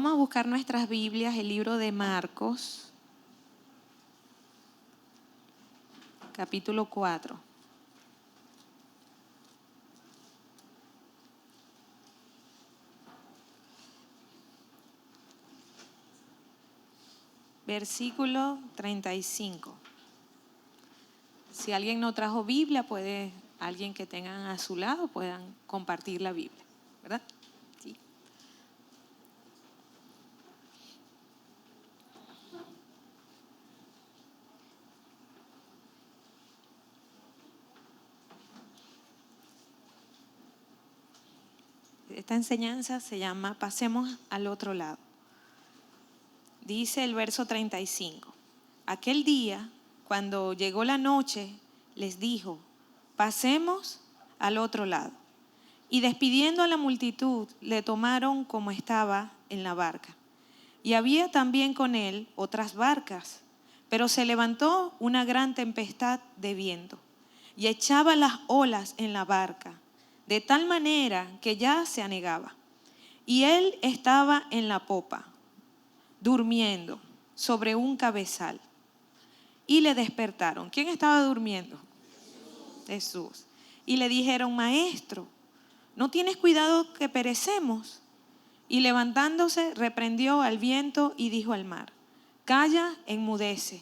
Vamos a buscar nuestras Biblias, el libro de Marcos, capítulo 4. Versículo 35. Si alguien no trajo Biblia, alguien que tengan a su lado, puedan compartir la Biblia, ¿verdad? Sí. Esta enseñanza se llama Pasemos al otro lado. Dice el verso 35. Aquel día, cuando llegó la noche, les dijo: pasemos al otro lado. Y despidiendo a la multitud, le tomaron como estaba en la barca. Y había también con él otras barcas, pero se levantó una gran tempestad de viento y echaba las olas en la barca, de tal manera que ya se anegaba. Y él estaba en la popa, durmiendo sobre un cabezal. Y le despertaron. ¿Quién estaba durmiendo? Jesús. Y le dijeron: Maestro, ¿no tienes cuidado que perecemos? Y levantándose, reprendió al viento y dijo al mar: Calla, enmudece.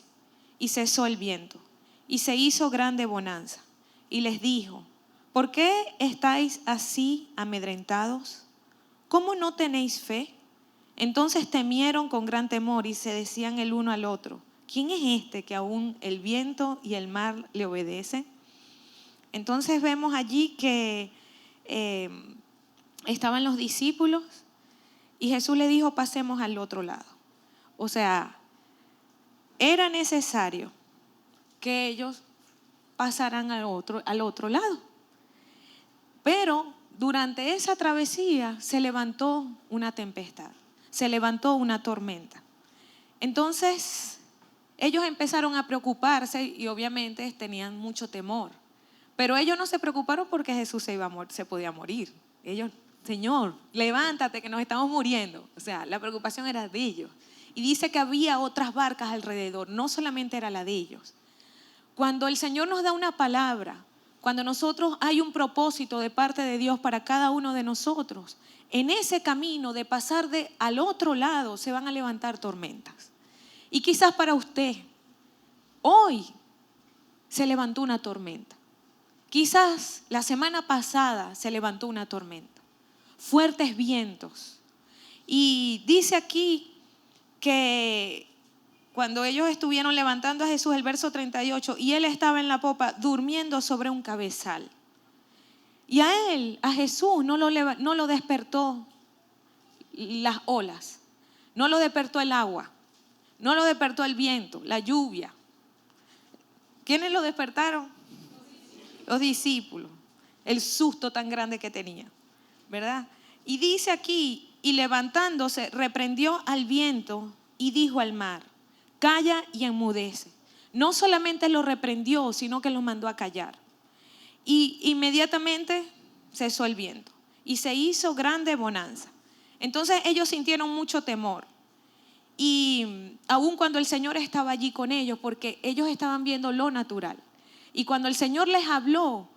Y cesó el viento, y se hizo grande bonanza. Y les dijo: ¿por qué estáis así amedrentados? ¿Cómo no tenéis fe? Entonces temieron con gran temor y se decían el uno al otro: ¿quién es este que aún el viento y el mar le obedecen? Entonces vemos allí que estaban los discípulos y Jesús le dijo: pasemos al otro lado. O sea, era necesario que ellos pasaran al otro lado. Pero durante esa travesía se levantó una tempestad, se levantó una tormenta. Entonces ellos empezaron a preocuparse y obviamente tenían mucho temor. Pero ellos no se preocuparon porque Jesús se podía morir. Ellos: Señor, levántate que nos estamos muriendo. O sea, la preocupación era de ellos. Y dice que había otras barcas alrededor, no solamente era la de ellos. Cuando el Señor nos da una palabra, cuando nosotros hay un propósito de parte de Dios para cada uno de nosotros, en ese camino de pasar al otro lado se van a levantar tormentas. Y quizás para usted, hoy se levantó una tormenta. Quizás la semana pasada se levantó una tormenta. Fuertes vientos. Y dice aquí que cuando ellos estuvieron levantando a Jesús, el verso 38, y él estaba en la popa durmiendo sobre un cabezal. Y a Jesús no lo despertó las olas, no lo despertó el agua, no lo despertó el viento, la lluvia. ¿Quiénes lo despertaron? Los discípulos. El susto tan grande que tenían, ¿verdad? Y dice aquí: y levantándose, reprendió al viento y dijo al mar: calla y enmudece. No solamente lo reprendió, sino que lo mandó a callar. Y inmediatamente cesó el viento y se hizo grande bonanza. Entonces ellos sintieron mucho temor. Y aun cuando el Señor estaba allí con ellos, porque ellos estaban viendo lo natural. Y cuando el Señor les habló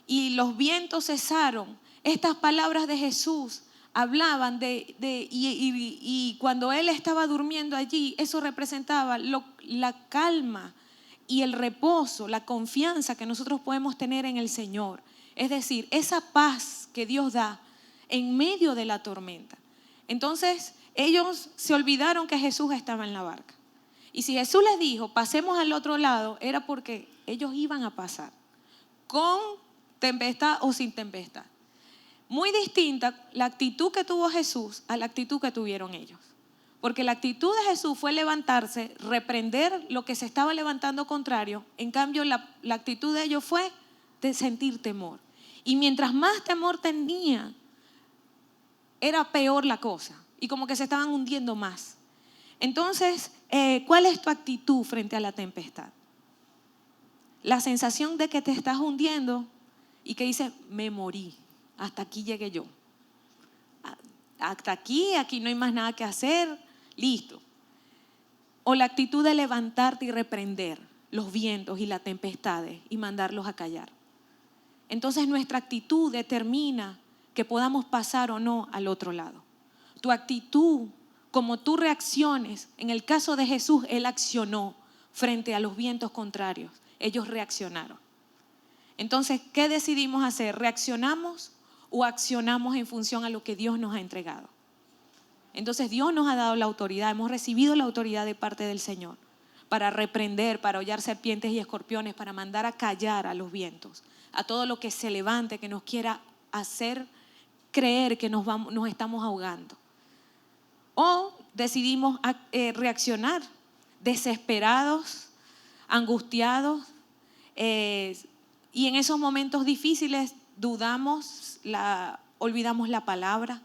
y los vientos cesaron, estas palabras de Jesús hablaban y cuando Él estaba durmiendo allí, eso representaba la calma y el reposo, la confianza que nosotros podemos tener en el Señor. Es decir, esa paz que Dios da en medio de la tormenta. Entonces ellos se olvidaron que Jesús estaba en la barca. Y si Jesús les dijo: pasemos al otro lado, era porque ellos iban a pasar, con tempestad o sin tempestad. Muy distinta la actitud que tuvo Jesús a la actitud que tuvieron ellos. Porque la actitud de Jesús fue levantarse, reprender lo que se estaba levantando contrario. En cambio, la actitud de ellos fue de sentir temor. Y mientras más temor tenían, era peor la cosa. Y como que se estaban hundiendo más. Entonces, ¿cuál es tu actitud frente a la tempestad? La sensación de que te estás hundiendo y que dices: me morí, hasta aquí llegué yo. hasta aquí no hay más nada que hacer, listo. O la actitud de levantarte y reprender los vientos y las tempestades y mandarlos a callar. Entonces nuestra actitud determina que podamos pasar o no al otro lado. Tu actitud, como tú reacciones, en el caso de Jesús, Él accionó frente a los vientos contrarios. Ellos reaccionaron. Entonces, ¿qué decidimos hacer? ¿Reaccionamos o accionamos en función a lo que Dios nos ha entregado? Entonces Dios nos ha dado la autoridad, hemos recibido la autoridad de parte del Señor para reprender, para hollar serpientes y escorpiones, para mandar a callar a los vientos, a todo lo que se levante, que nos quiera hacer creer que nos estamos ahogando. O decidimos reaccionar desesperados, angustiados, y en esos momentos difíciles dudamos, olvidamos la palabra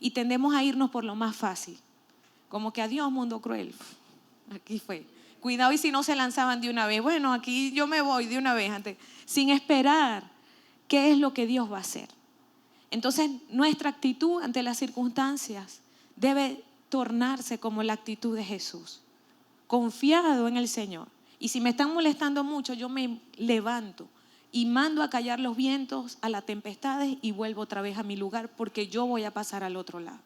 y tendemos a irnos por lo más fácil. Como que adiós mundo cruel, aquí fue. Cuidado y si no se lanzaban de una vez. Bueno, aquí yo me voy de una vez antes, sin esperar qué es lo que Dios va a hacer. Entonces nuestra actitud ante las circunstancias debe tornarse como la actitud de Jesús, confiado en el Señor. Y si me están molestando mucho, yo me levanto y mando a callar los vientos, a las tempestades y vuelvo otra vez a mi lugar porque yo voy a pasar al otro lado.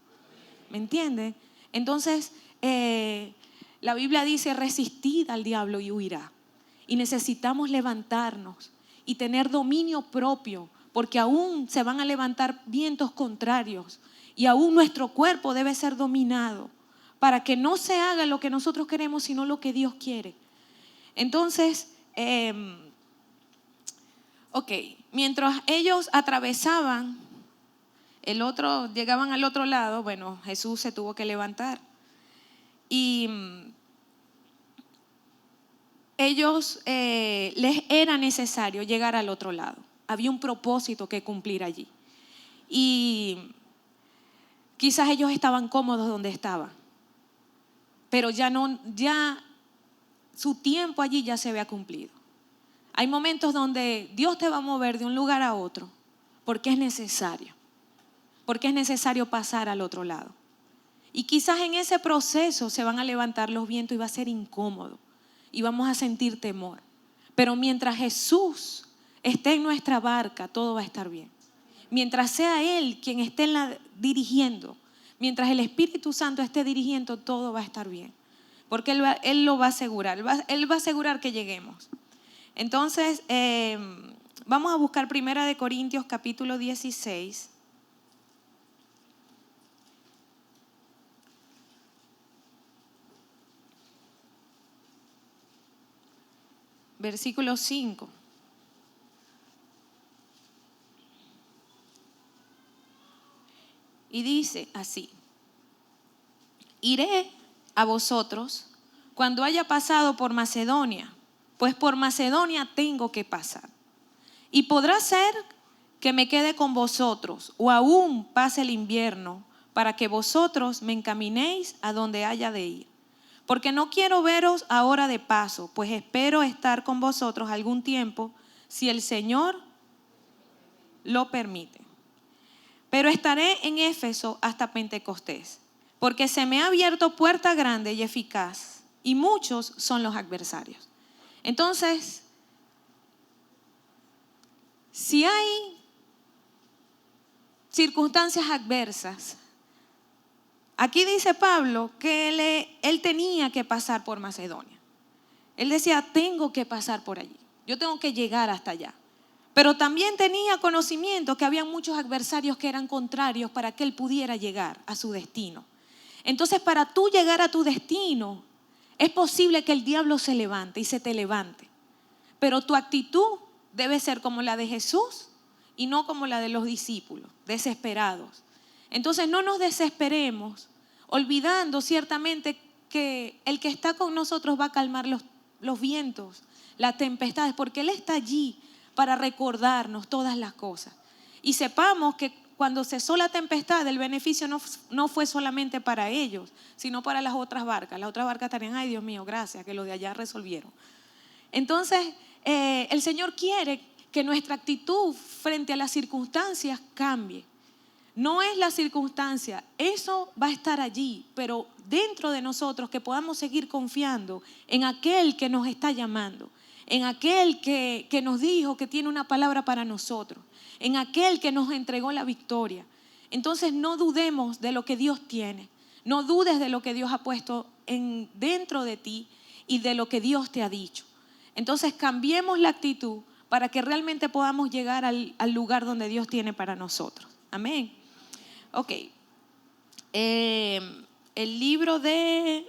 ¿Me entienden? Entonces, la Biblia dice, resistid al diablo y huirá. Y necesitamos levantarnos y tener dominio propio, porque aún se van a levantar vientos contrarios y aún nuestro cuerpo debe ser dominado para que no se haga lo que nosotros queremos, sino lo que Dios quiere. Entonces, mientras ellos atravesaban llegaban al otro lado, bueno, Jesús se tuvo que levantar y ellos les era necesario llegar al otro lado. Había un propósito que cumplir allí. Y quizás ellos estaban cómodos donde estaban, pero ya su tiempo allí ya se había cumplido. Hay momentos donde Dios te va a mover de un lugar a otro porque es necesario pasar al otro lado. Y quizás en ese proceso se van a levantar los vientos y va a ser incómodo y vamos a sentir temor. Pero mientras Jesús esté en nuestra barca, todo va a estar bien. Mientras sea Él quien esté dirigiendo, mientras el Espíritu Santo esté dirigiendo, todo va a estar bien. Porque Él lo va a asegurar, Él va a asegurar que lleguemos. Entonces, vamos a buscar 1 Corintios capítulo 16. Versículo 5. Y dice así: iré a vosotros cuando haya pasado por Macedonia, pues por Macedonia tengo que pasar. Y podrá ser que me quede con vosotros o aún pase el invierno para que vosotros me encaminéis a donde haya de ir. Porque no quiero veros ahora de paso, pues espero estar con vosotros algún tiempo, si el Señor lo permite. Pero estaré en Éfeso hasta Pentecostés, porque se me ha abierto puerta grande y eficaz, y muchos son los adversarios. Entonces, si hay circunstancias adversas, aquí dice Pablo que él tenía que pasar por Macedonia. Él decía, tengo que pasar por allí, yo tengo que llegar hasta allá. Pero también tenía conocimiento que había muchos adversarios que eran contrarios para que él pudiera llegar a su destino. Entonces, para tú llegar a tu destino, es posible que el diablo se levante y se te levante. Pero tu actitud debe ser como la de Jesús y no como la de los discípulos, desesperados. Entonces, no nos desesperemos, olvidando ciertamente que el que está con nosotros va a calmar los vientos, las tempestades, porque Él está allí para recordarnos todas las cosas. Y sepamos que cuando cesó la tempestad, el beneficio no fue solamente para ellos, sino para las otras barcas. Las otras barcas estarían, ay Dios mío, gracias, que los de allá resolvieron. Entonces, el Señor quiere que nuestra actitud frente a las circunstancias cambie. No es la circunstancia, eso va a estar allí, pero dentro de nosotros que podamos seguir confiando en aquel que nos está llamando, en aquel que nos dijo que tiene una palabra para nosotros, en aquel que nos entregó la victoria. Entonces no dudemos de lo que Dios tiene, no dudes de lo que Dios ha puesto dentro de ti y de lo que Dios te ha dicho. Entonces cambiemos la actitud para que realmente podamos llegar al lugar donde Dios tiene para nosotros. Amén. Ok. El libro de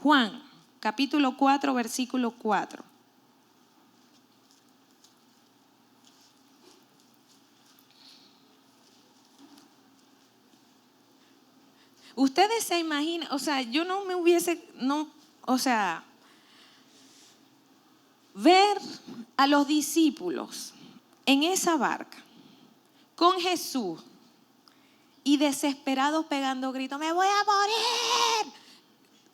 Juan, capítulo 4, versículo 4. Ustedes se imaginan, o sea, yo no me hubiese, ver a los discípulos en esa barca con Jesús y desesperados pegando gritos, me voy a morir.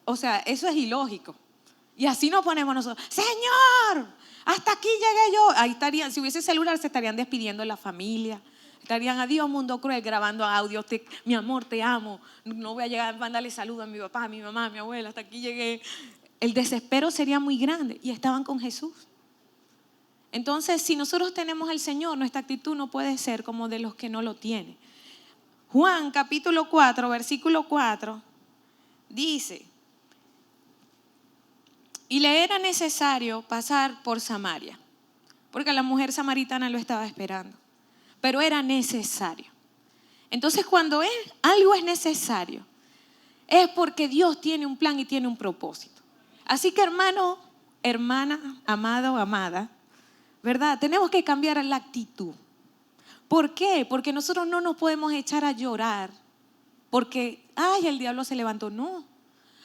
O sea, eso es ilógico. Y así nos ponemos nosotros, Señor, hasta aquí llegué yo. Ahí estarían, si hubiese celular, se estarían despidiendo de la familia. Estarían, adiós mundo cruel, grabando audio, mi amor, te amo. No voy a llegar a mandarle saludos a mi papá, a mi mamá, a mi abuela, hasta aquí llegué. El desespero sería muy grande y estaban con Jesús. Entonces, si nosotros tenemos al Señor, nuestra actitud no puede ser como de los que no lo tienen. Juan capítulo 4, versículo 4, dice, y le era necesario pasar por Samaria, porque la mujer samaritana lo estaba esperando, pero era necesario. Entonces, cuando algo es necesario, es porque Dios tiene un plan y tiene un propósito. Así que hermano, hermana, amado, amada, ¿verdad? Tenemos que cambiar la actitud. ¿Por qué? Porque nosotros no nos podemos echar a llorar porque, ay, el diablo se levantó. No,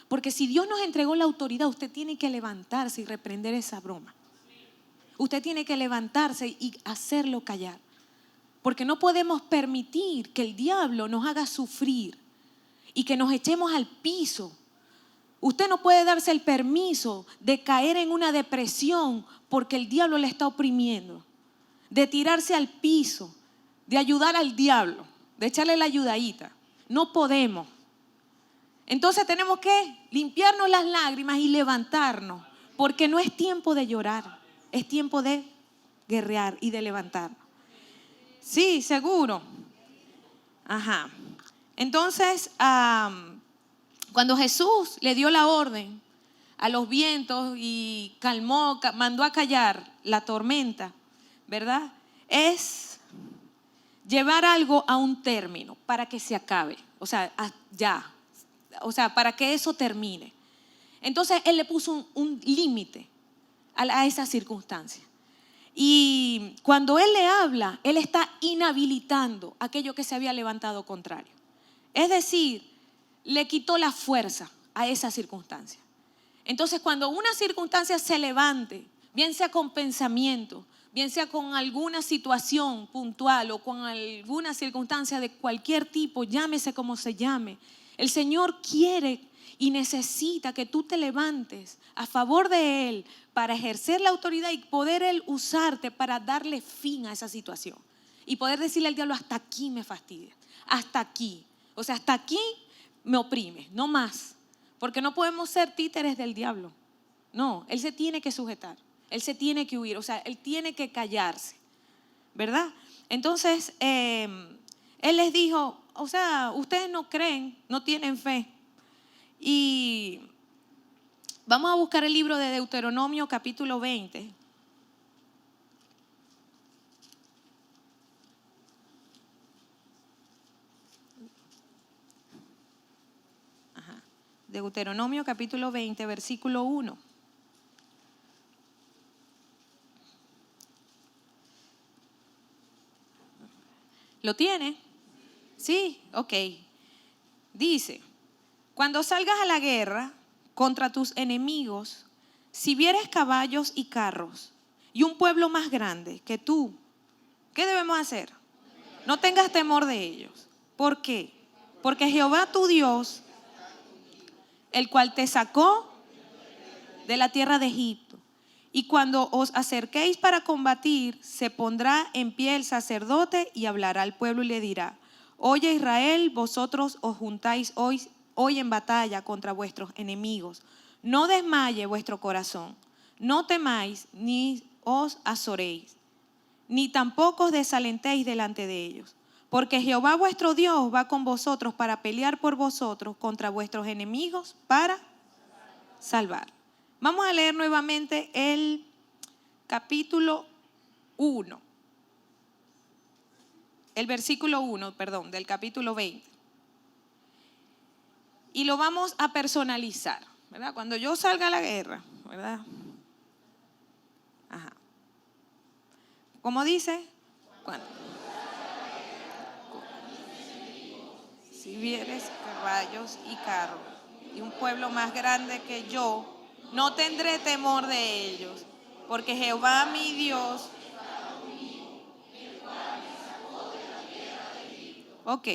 porque si Dios nos entregó la autoridad, usted tiene que levantarse y reprender esa broma. Usted tiene que levantarse y hacerlo callar. Porque no podemos permitir que el diablo nos haga sufrir y que nos echemos al piso. Usted no puede darse el permiso de caer en una depresión porque el diablo le está oprimiendo, de tirarse al piso, de ayudar al diablo, de echarle la ayudadita. No podemos. Entonces tenemos que limpiarnos las lágrimas y levantarnos, porque no es tiempo de llorar, es tiempo de guerrear y de levantarnos. Sí, seguro. Ajá. Entonces, cuando Jesús le dio la orden a los vientos y calmó, mandó a callar la tormenta, ¿verdad? Es llevar algo a un término para que se acabe, o sea, ya, o sea, para que eso termine. Entonces Él le puso un límite a esa circunstancia. Y cuando Él le habla, Él está inhabilitando aquello que se había levantado contrario. Es decir, le quitó la fuerza a esa circunstancia. Entonces, cuando una circunstancia se levante, bien sea con pensamiento, bien sea con alguna situación puntual o con alguna circunstancia de cualquier tipo, llámese como se llame, el Señor quiere y necesita que tú te levantes a favor de Él para ejercer la autoridad y poder Él usarte para darle fin a esa situación. Y poder decirle al diablo, hasta aquí me fastidia, hasta aquí. O sea, hasta aquí me oprime, no más. Porque no podemos ser títeres del diablo. No, Él se tiene que sujetar, Él se tiene que huir, o sea, Él tiene que callarse, ¿verdad? Entonces, Él les dijo, o sea, ustedes no creen, no tienen fe. Y vamos a buscar el libro de Deuteronomio capítulo 20. Deuteronomio capítulo 20, versículo 1. ¿Lo tiene? Sí, ok. Dice, cuando salgas a la guerra contra tus enemigos, si vieres caballos y carros y un pueblo más grande que tú, ¿qué debemos hacer? No tengas temor de ellos. ¿Por qué? Porque Jehová tu Dios, el cual te sacó de la tierra de Egipto, y cuando os acerquéis para combatir, se pondrá en pie el sacerdote y hablará al pueblo y le dirá, Oye Israel, vosotros os juntáis hoy en batalla contra vuestros enemigos. No desmaye vuestro corazón, no temáis ni os azoréis, ni tampoco os desalentéis delante de ellos. Porque Jehová vuestro Dios va con vosotros para pelear por vosotros contra vuestros enemigos para salvar. Vamos a leer nuevamente el capítulo 1. El versículo 1, perdón, del capítulo 20. Y lo vamos a personalizar, ¿verdad? Cuando yo salga a la guerra, ¿verdad? Ajá. ¿Cómo dice? ¿Cuándo? Si vieres caballos y carros y un pueblo más grande que yo, no tendré temor de ellos, porque Jehová mi Dios. Ok,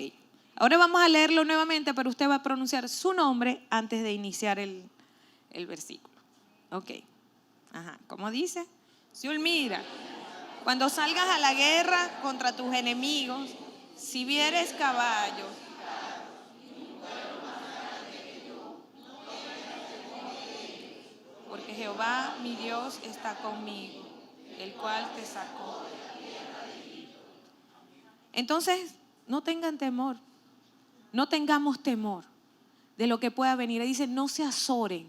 ahora vamos a leerlo nuevamente, pero usted va a pronunciar su nombre antes de iniciar el versículo. Ok, ajá, ¿cómo dice? Mira, cuando salgas a la guerra contra tus enemigos, si vieres caballos, porque Jehová mi Dios está conmigo, el cual te sacó. Entonces, no tengan temor, no tengamos temor de lo que pueda venir. Dice, no se azoren,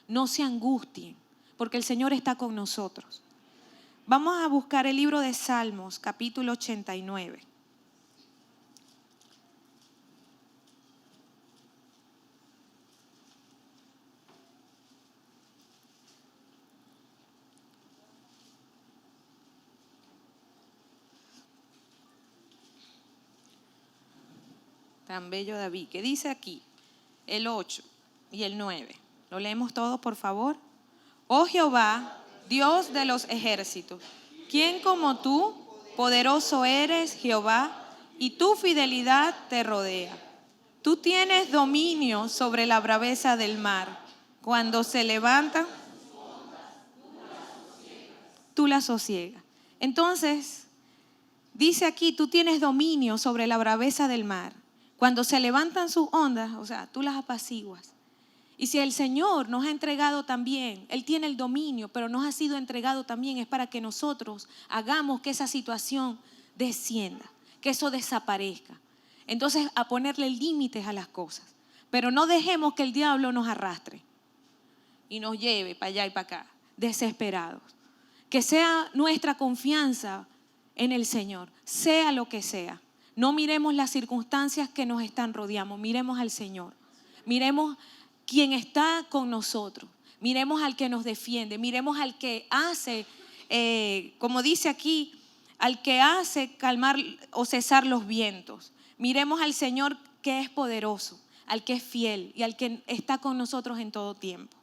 no se angustien, porque el Señor está con nosotros. Vamos a buscar el libro de Salmos, capítulo 89. Tan bello David, ¿qué dice aquí? El 8 y el 9. ¿Lo leemos todo, por favor? Oh Jehová, Dios de los ejércitos, ¿quién como tú? Poderoso eres, Jehová, y tu fidelidad te rodea. Tú tienes dominio sobre la braveza del mar. Cuando se levanta, tú la sosiegas. Entonces, dice aquí, tú tienes dominio sobre la braveza del mar. Cuando se levantan sus ondas, o sea, tú las apaciguas. Y si el Señor nos ha entregado también, Él tiene el dominio, pero nos ha sido entregado también, es para que nosotros hagamos que esa situación descienda, que eso desaparezca. Entonces, a ponerle límites a las cosas. Pero no dejemos que el diablo nos arrastre y nos lleve para allá y para acá, desesperados. Que sea nuestra confianza en el Señor, sea lo que sea. No miremos las circunstancias que nos están rodeando, miremos al Señor. Miremos quién está con nosotros. Miremos al que nos defiende. Miremos al que hace, como dice aquí, al que hace calmar o cesar los vientos. Miremos al Señor que es poderoso, al que es fiel y al que está con nosotros en todo tiempo.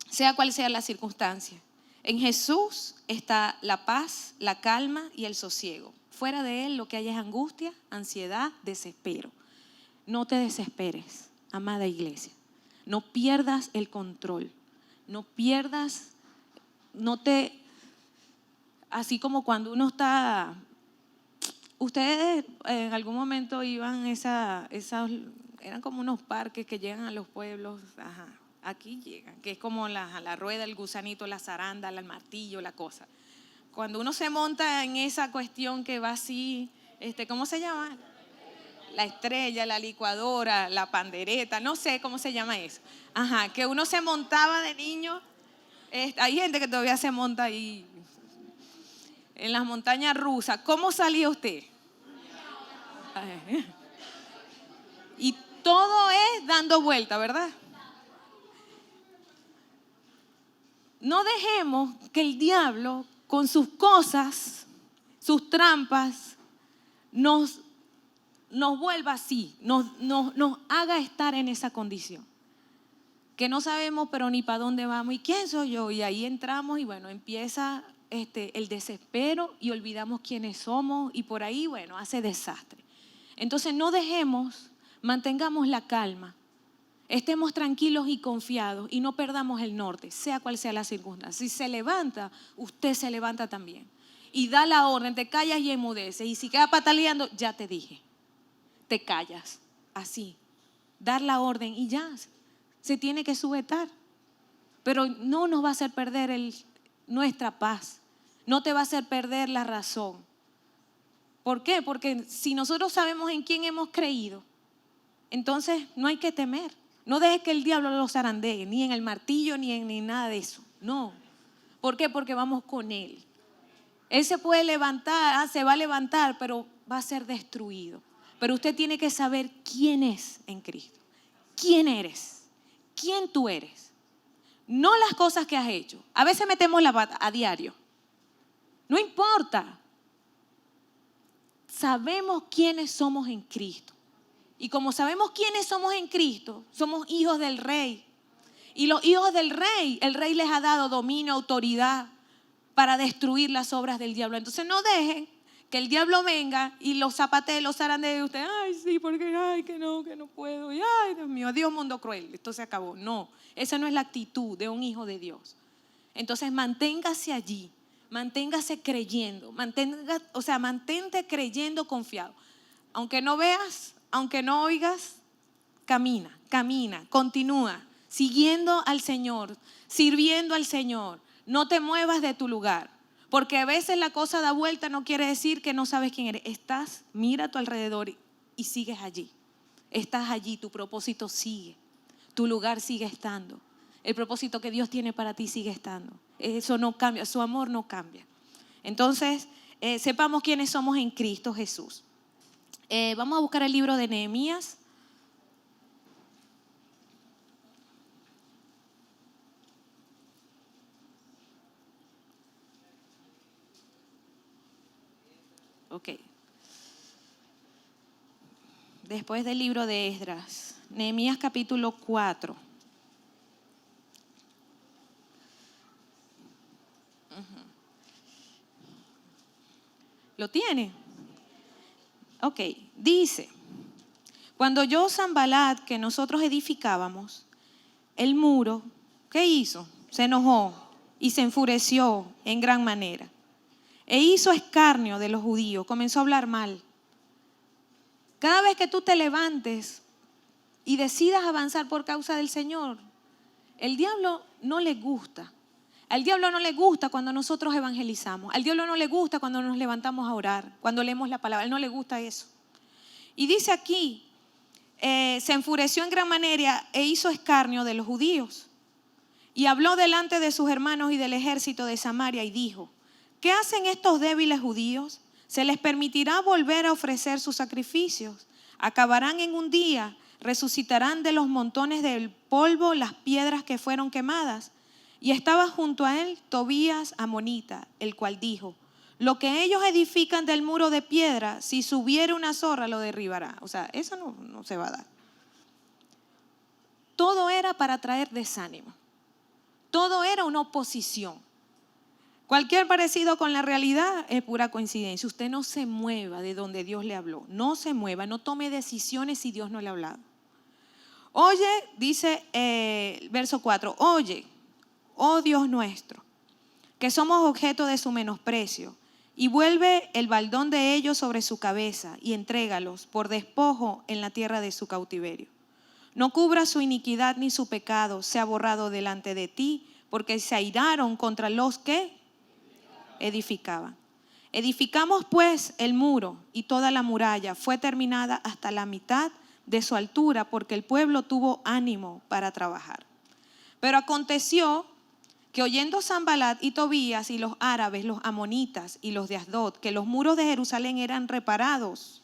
Sea cual sea la circunstancia. En Jesús está la paz, la calma y el sosiego. Fuera de Él lo que hay es angustia, ansiedad, desespero. No te desesperes, amada iglesia. No pierdas el control. No pierdas, así como cuando uno está. Ustedes en algún momento iban eran como unos parques que llegan a los pueblos. Ajá, aquí llegan, que es como la rueda, el gusanito, la zaranda, el martillo, la cosa. Cuando uno se monta en esa cuestión que va así, ¿cómo se llama? La estrella, la licuadora, la pandereta, no sé cómo se llama eso. Ajá, que uno se montaba de niño. Hay gente que todavía se monta ahí en las montañas rusas. ¿Cómo salía usted? Y todo es dando vuelta, ¿verdad? No dejemos que el diablo con sus cosas, sus trampas, nos vuelva así, nos haga estar en esa condición. Que no sabemos pero ni para dónde vamos y quién soy yo. Y ahí entramos y bueno, empieza el desespero y olvidamos quiénes somos y por ahí, bueno, hace desastre. Entonces no dejemos, mantengamos la calma. Estemos tranquilos y confiados y no perdamos el norte, sea cual sea la circunstancia. Si se levanta, usted se levanta también. y da la orden, te callas y enmudeces. Y si quedas pataleando, ya te dije, te callas. Así, dar la orden y ya, se tiene que sujetar. Pero no nos va a hacer perder nuestra paz, no te va a hacer perder la razón. ¿Por qué? Porque si nosotros sabemos en quién hemos creído, entonces no hay que temer. No dejes que el diablo lo zarandee, ni en el martillo, ni en nada de eso. No. ¿Por qué? Porque vamos con él. Él se puede levantar, se va a levantar, pero va a ser destruido. Pero usted tiene que saber quién es en Cristo. ¿Quién eres? ¿Quién tú eres? No las cosas que has hecho. A veces metemos la pata a diario. No importa. Sabemos quiénes somos en Cristo. Y como sabemos quiénes somos en Cristo, somos hijos del Rey. Y los hijos del Rey, el Rey les ha dado dominio, autoridad para destruir las obras del diablo. Entonces no dejen que el diablo venga y los zapatee, los zarandee de usted. Ay, sí, porque ay, que no puedo. Y ay, Dios mío, adiós mundo cruel, esto se acabó. No, esa no es la actitud de un hijo de Dios. Entonces manténgase allí, manténgase creyendo, mantente creyendo confiado. Aunque no veas, aunque no oigas, camina, continúa, siguiendo al Señor, sirviendo al Señor. No te muevas de tu lugar, porque a veces la cosa da vuelta, no quiere decir que no sabes quién eres. Mira a tu alrededor y sigues allí. Estás allí, tu propósito sigue, tu lugar sigue estando. El propósito que Dios tiene para ti sigue estando. Eso no cambia, su amor no cambia. Entonces, sepamos quiénes somos en Cristo Jesús. Vamos a buscar el libro de Nehemías. Ok. Después del libro de Esdras, Nehemías capítulo 4. ¿Lo tiene? Ok, dice: cuando oyó Sanbalat que nosotros edificábamos el muro, ¿qué hizo? Se enojó y se enfureció en gran manera. E hizo escarnio de los judíos, comenzó a hablar mal. Cada vez que tú te levantes y decidas avanzar por causa del Señor, el diablo no le gusta. Al diablo no le gusta cuando nosotros evangelizamos. Al diablo no le gusta cuando nos levantamos a orar, cuando leemos la palabra. A él no le gusta eso. Y dice aquí, se enfureció en gran manera e hizo escarnio de los judíos. Y habló delante de sus hermanos y del ejército de Samaria y dijo: ¿qué hacen estos débiles judíos? ¿Se les permitirá volver a ofrecer sus sacrificios? Acabarán en un día, resucitarán de los montones del polvo las piedras que fueron quemadas. Y estaba junto a él Tobías amonita, el cual dijo: lo que ellos edifican del muro de piedra, si subiera una zorra lo derribará. O sea, eso no se va a dar. Todo era para traer desánimo. Todo era una oposición. Cualquier parecido con la realidad es pura coincidencia. Usted no se mueva de donde Dios le habló. No se mueva, no tome decisiones si Dios no le ha hablado. Oye, dice verso 4, oye, oh Dios nuestro, que somos objeto de su menosprecio, y vuelve el baldón de ellos sobre su cabeza y entrégalos por despojo en la tierra de su cautiverio. No cubra su iniquidad ni su pecado sea borrado delante de ti, porque se airaron contra los que edificaban. Edificamos pues el muro, y toda la muralla fue terminada hasta la mitad de su altura, porque el pueblo tuvo ánimo para trabajar. Pero aconteció que oyendo Sanbalat y Tobías y los árabes, los amonitas y los de Asdod, que los muros de Jerusalén eran reparados,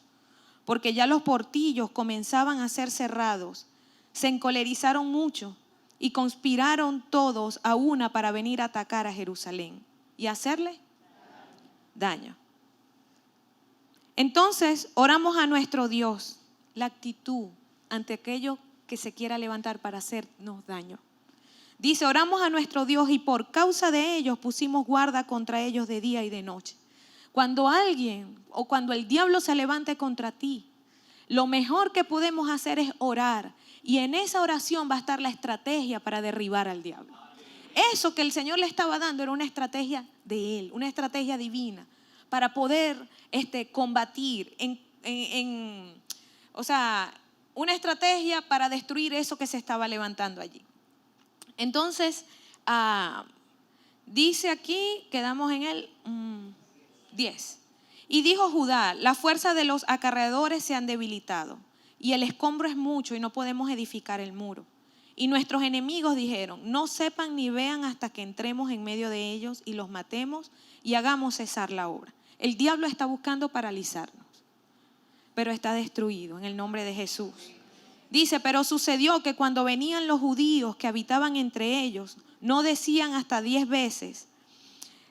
porque ya los portillos comenzaban a ser cerrados, se encolerizaron mucho y conspiraron todos a una para venir a atacar a Jerusalén y hacerle daño. Entonces oramos a nuestro Dios. La actitud ante aquello que se quiera levantar para hacernos daño. Dice: oramos a nuestro Dios y por causa de ellos pusimos guarda contra ellos de día y de noche. Cuando alguien o cuando el diablo se levante contra ti, lo mejor que podemos hacer es orar, y en esa oración va a estar la estrategia para derribar al diablo. Eso que el Señor le estaba dando era una estrategia de Él, una estrategia divina. para poder combatir, o sea, una estrategia para destruir eso que se estaba levantando allí. Entonces, dice aquí, quedamos en el 10. Y dijo Judá: la fuerza de los acarreadores se han debilitado, y el escombro es mucho y no podemos edificar el muro. Y nuestros enemigos dijeron: no sepan ni vean hasta que entremos en medio de ellos y los matemos y hagamos cesar la obra. El diablo está buscando paralizarnos, pero está destruido en el nombre de Jesús. Dice: pero sucedió que cuando venían los judíos que habitaban entre ellos, no decían hasta 10 veces: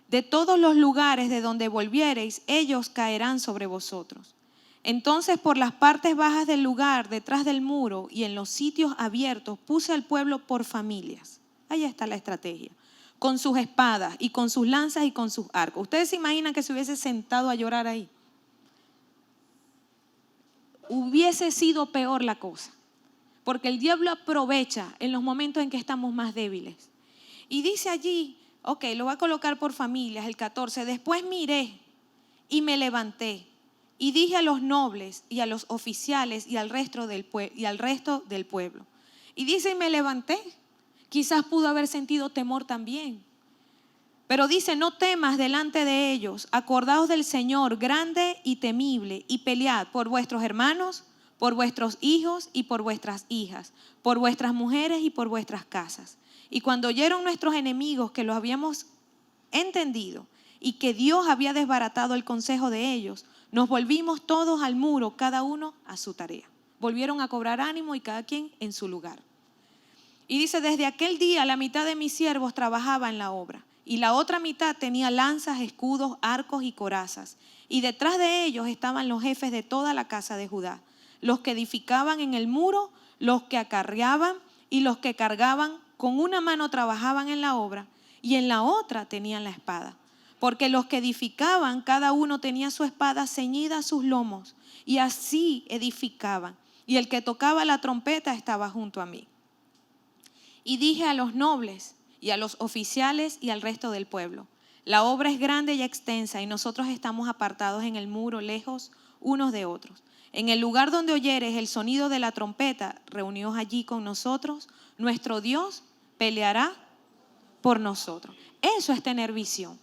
de todos los lugares de donde volviereis, ellos caerán sobre vosotros. Entonces por las partes bajas del lugar, detrás del muro y en los sitios abiertos, puse al pueblo por familias. Ahí está la estrategia. Con sus espadas y con sus lanzas y con sus arcos. ¿Ustedes se imaginan que se hubiese sentado a llorar ahí? Hubiese sido peor la cosa. Porque el diablo aprovecha en los momentos en que estamos más débiles. Y dice allí, ok, lo voy a colocar por familias, el 14. Después miré y me levanté y dije a los nobles y a los oficiales y al resto del pueblo. Y dice: y me levanté. Quizás pudo haber sentido temor también. Pero dice: no temas delante de ellos, acordaos del Señor grande y temible, y pelead por vuestros hermanos, por vuestros hijos y por vuestras hijas, por vuestras mujeres y por vuestras casas. Y cuando oyeron nuestros enemigos que los habíamos entendido y que Dios había desbaratado el consejo de ellos, nos volvimos todos al muro, cada uno a su tarea. Volvieron a cobrar ánimo y cada quien en su lugar. Y dice: desde aquel día la mitad de mis siervos trabajaba en la obra, y la otra mitad tenía lanzas, escudos, arcos y corazas. Y detrás de ellos estaban los jefes de toda la casa de Judá, los que edificaban en el muro, los que acarreaban y los que cargaban. Con una mano trabajaban en la obra y en la otra tenían la espada. Porque los que edificaban, cada uno tenía su espada ceñida a sus lomos, y así edificaban. Y el que tocaba la trompeta estaba junto a mí. Y dije a los nobles y a los oficiales y al resto del pueblo: la obra es grande y extensa, y nosotros estamos apartados en el muro, lejos unos de otros. En el lugar donde oyeres el sonido de la trompeta, reunidos allí con nosotros, nuestro Dios peleará por nosotros. Eso es tener visión.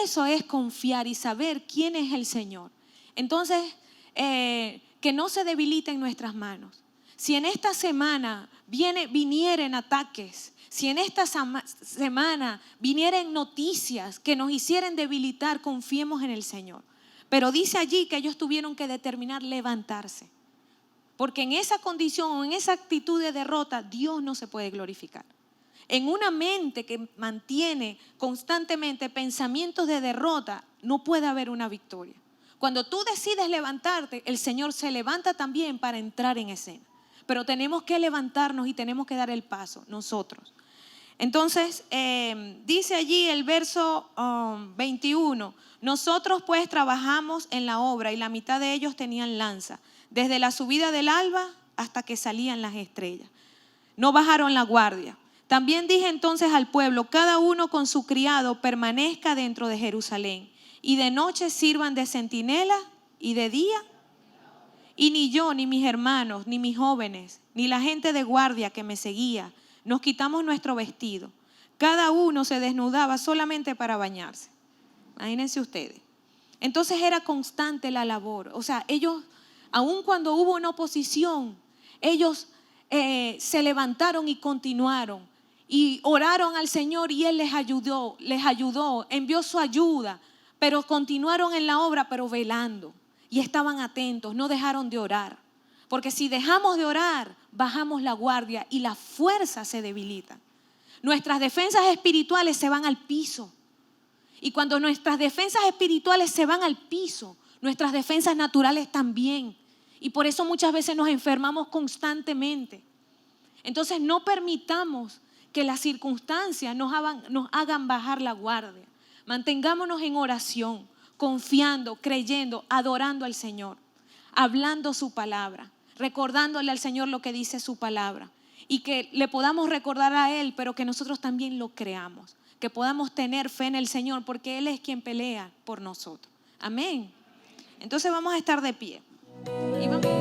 Eso es confiar y saber quién es el Señor. Entonces, que no se debilite en nuestras manos. Si en esta semana vinieren ataques, si en esta semana vinieren noticias que nos hicieran debilitar, confiemos en el Señor. Pero dice allí que ellos tuvieron que determinar levantarse. Porque en esa condición o en esa actitud de derrota, Dios no se puede glorificar. En una mente que mantiene constantemente pensamientos de derrota, no puede haber una victoria. Cuando tú decides levantarte, el Señor se levanta también para entrar en escena. Pero tenemos que levantarnos y tenemos que dar el paso nosotros. Entonces, dice allí el verso 21, nosotros pues trabajamos en la obra y la mitad de ellos tenían lanza, desde la subida del alba hasta que salían las estrellas. No bajaron la guardia. También dije entonces al pueblo: cada uno con su criado permanezca dentro de Jerusalén, y de noche sirvan de centinela y de día. Y ni yo, ni mis hermanos, ni mis jóvenes, ni la gente de guardia que me seguía, nos quitamos nuestro vestido. Cada uno se desnudaba solamente para bañarse. Imagínense ustedes. Entonces era constante la labor. O sea, ellos, aun cuando hubo una oposición, ellos se levantaron y continuaron. Y oraron al Señor y Él les ayudó, envió su ayuda. Pero continuaron en la obra, pero velando. Y estaban atentos, no dejaron de orar. Porque si dejamos de orar, bajamos la guardia y las fuerzas se debilitan. Nuestras defensas espirituales se van al piso. Y cuando nuestras defensas espirituales se van al piso, nuestras defensas naturales también. Y por eso muchas veces nos enfermamos constantemente. Entonces no permitamos que las circunstancias nos hagan bajar la guardia. Mantengámonos en oración, confiando, creyendo, adorando al Señor, hablando su palabra, recordándole al Señor lo que dice su palabra, y que le podamos recordar a Él, pero que nosotros también lo creamos, que podamos tener fe en el Señor, porque Él es quien pelea por nosotros. Amén. Entonces vamos a estar de pie. Y vamos